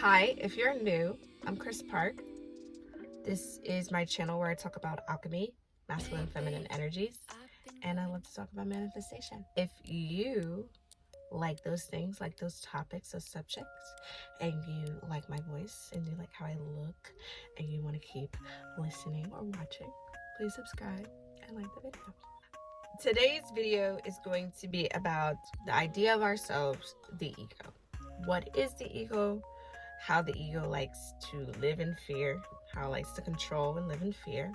Hi, if you're new, I'm Kris Park. This is my channel where I talk about alchemy, masculine, feminine energies, and I love to talk about manifestation. If you like those things, like those topics, those subjects, and you like my voice, and you like how I look, and you want to keep listening or watching, please subscribe and like the video. Today's video is going to be about the idea of ourselves, the ego. What is the ego? How the ego likes to live in fear, how it likes to control and live in fear,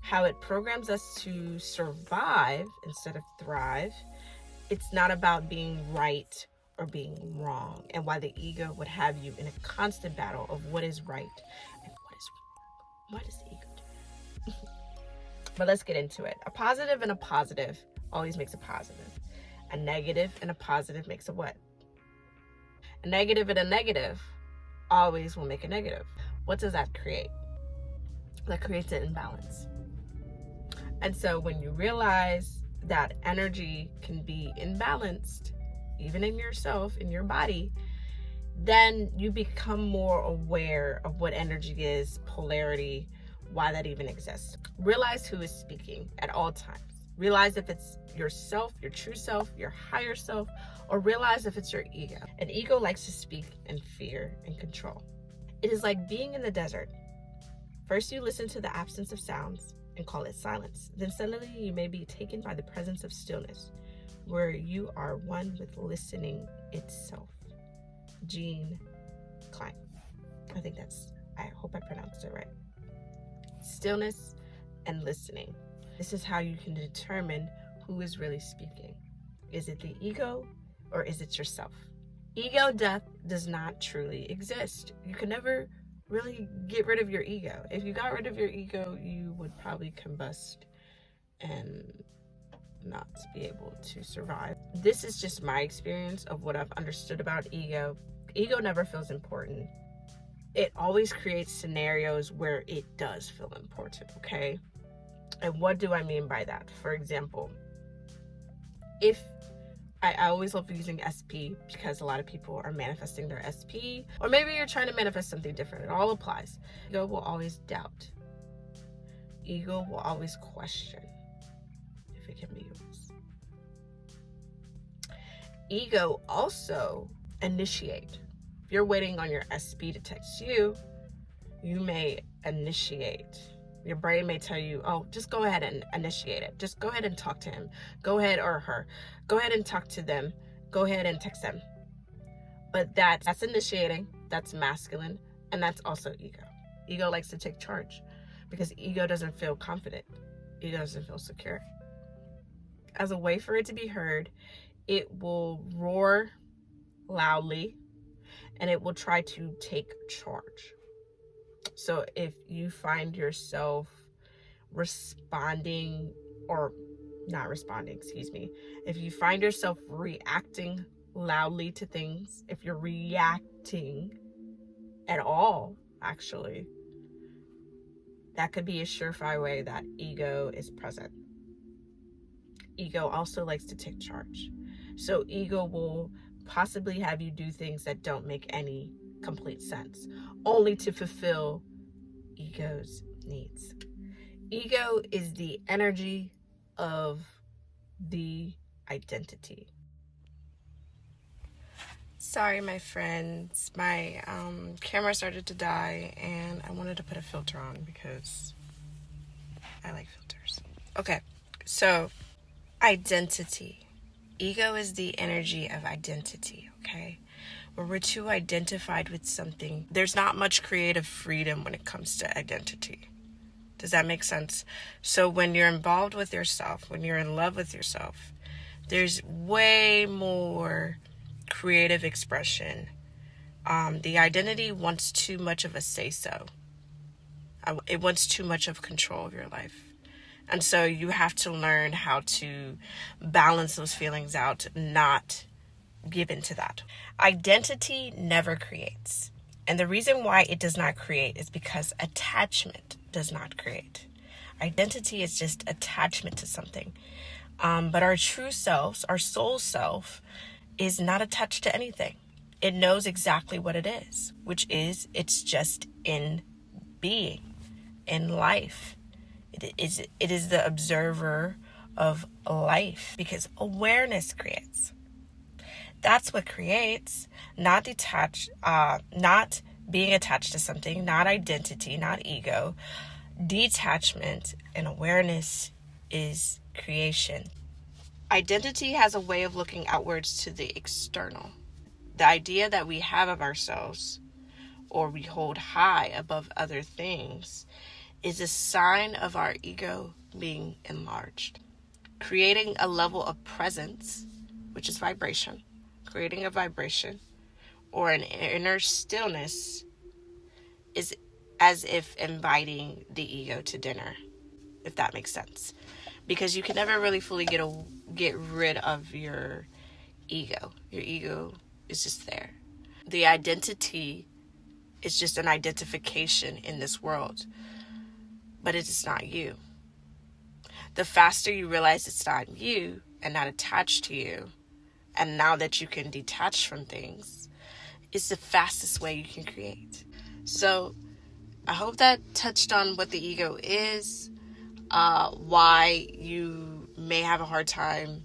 how it programs us to survive instead of thrive. It's not about being right or being wrong, and why the ego would have you in a constant battle of what is right and what is wrong. What does the ego do? But let's get into it. A positive and a positive always makes a positive. A negative and a positive makes a what? A negative and a negative always will make a negative. What does that create? That creates an imbalance. And so when you realize that energy can be imbalanced, even in yourself, in your body, then you become more aware of what energy is, polarity, why that even exists. Realize who is speaking at all times. Realize if it's yourself, your true self, your higher self, or realize if it's your ego. An ego likes to speak in fear and control. It is like being in the desert. First, you listen to the absence of sounds and call it silence. Then suddenly you may be taken by the presence of stillness, where you are one with listening itself. Jean Klein. I hope I pronounced it right. Stillness and listening. This is how you can determine who is really speaking. Is it the ego or is it yourself? Ego death does not truly exist. You can never really get rid of your ego. If you got rid of your ego, you would probably combust and not be able to survive. This is just my experience of what I've understood about ego. Ego never feels important. It always creates scenarios where it does feel important, okay? And what do I mean by that? For example, if I always love using SP because a lot of people are manifesting their SP, or maybe you're trying to manifest something different. It all applies. Ego will always doubt. Ego will always question if it can be yours. Ego also initiate. If you're waiting on your SP to text you, you may initiate. Your brain may tell you, oh, just go ahead and initiate it. Just go ahead and talk to him. Go ahead, or her. Go ahead and talk to them. Go ahead and text them. But that's initiating. That's masculine. And that's also ego. Ego likes to take charge because ego doesn't feel confident. Ego doesn't feel secure. As a way for it to be heard, it will roar loudly and it will try to take charge. So if you find yourself responding, or not responding, if you find yourself reacting loudly to things, if you're reacting at all, actually, that could be a surefire way that ego is present. Ego also likes to take charge. So ego will possibly have you do things that don't make any complete sense, only to fulfill ego's needs. Ego is the energy of the identity. Sorry, my friends, my camera started to die and I wanted to put a filter on because I like filters. Okay, so identity. Ego is the energy of identity, okay? Where we're too identified with something, there's not much creative freedom when it comes to identity. Does that make sense? So when you're involved with yourself, when you're in love with yourself, there's way more creative expression. The identity wants too much of a say-so. It wants too much of control of your life. And so you have to learn how to balance those feelings out, not give into that. Identity never creates. And the reason why it does not create is because attachment does not create. Identity is just attachment to something. But our true selves, our soul self, is not attached to anything. It knows exactly what it is, which is it's just in being, in life. It is the observer of life, because awareness creates. That's what creates, not detached, not being attached to something, not identity, not ego. Detachment and awareness is creation. Identity has a way of looking outwards to the external. The idea that we have of ourselves, or we hold high above other things, is a sign of our ego being enlarged. Creating a level of presence, which is vibration, creating a vibration or an inner stillness, is as if inviting the ego to dinner, if that makes sense. Because you can never really fully get rid of your ego. Your ego is just there. The identity is just an identification in this world, but it is not you. The faster you realize it's not you and not attached to you, and now that you can detach from things, is the fastest way you can create. So I hope that touched on what the ego is, why you may have a hard time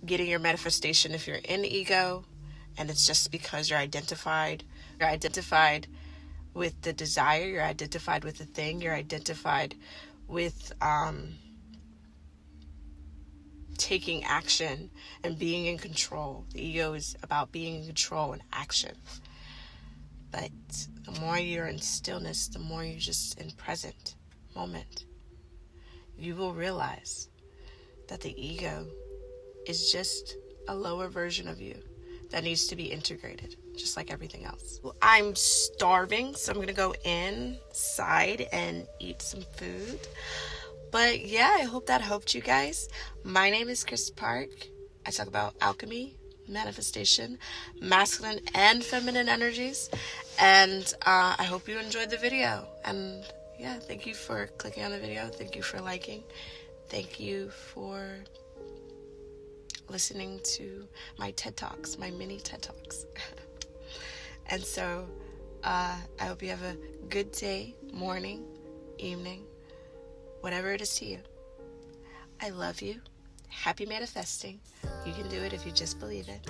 getting your manifestation if you're in ego, and it's just because you're identified with the desire, you're identified with the thing, you're identified with taking action and being in control. The ego is about being in control and action. But the more you're in stillness, the more you're just in present moment, you will realize that the ego is just a lower version of you that needs to be integrated, just like everything else. Well, I'm starving, so I'm going to go inside and eat some food. But yeah, I hope that helped you guys. My name is Kris Park. I talk about alchemy, manifestation, masculine and feminine energies. And I hope you enjoyed the video. And yeah, thank you for clicking on the video. Thank you for liking. Thank you for listening to my TED Talks, my mini TED Talks. And so I hope you have a good day, morning, evening, whatever it is to you. I love you. Happy manifesting. You can do it if you just believe it.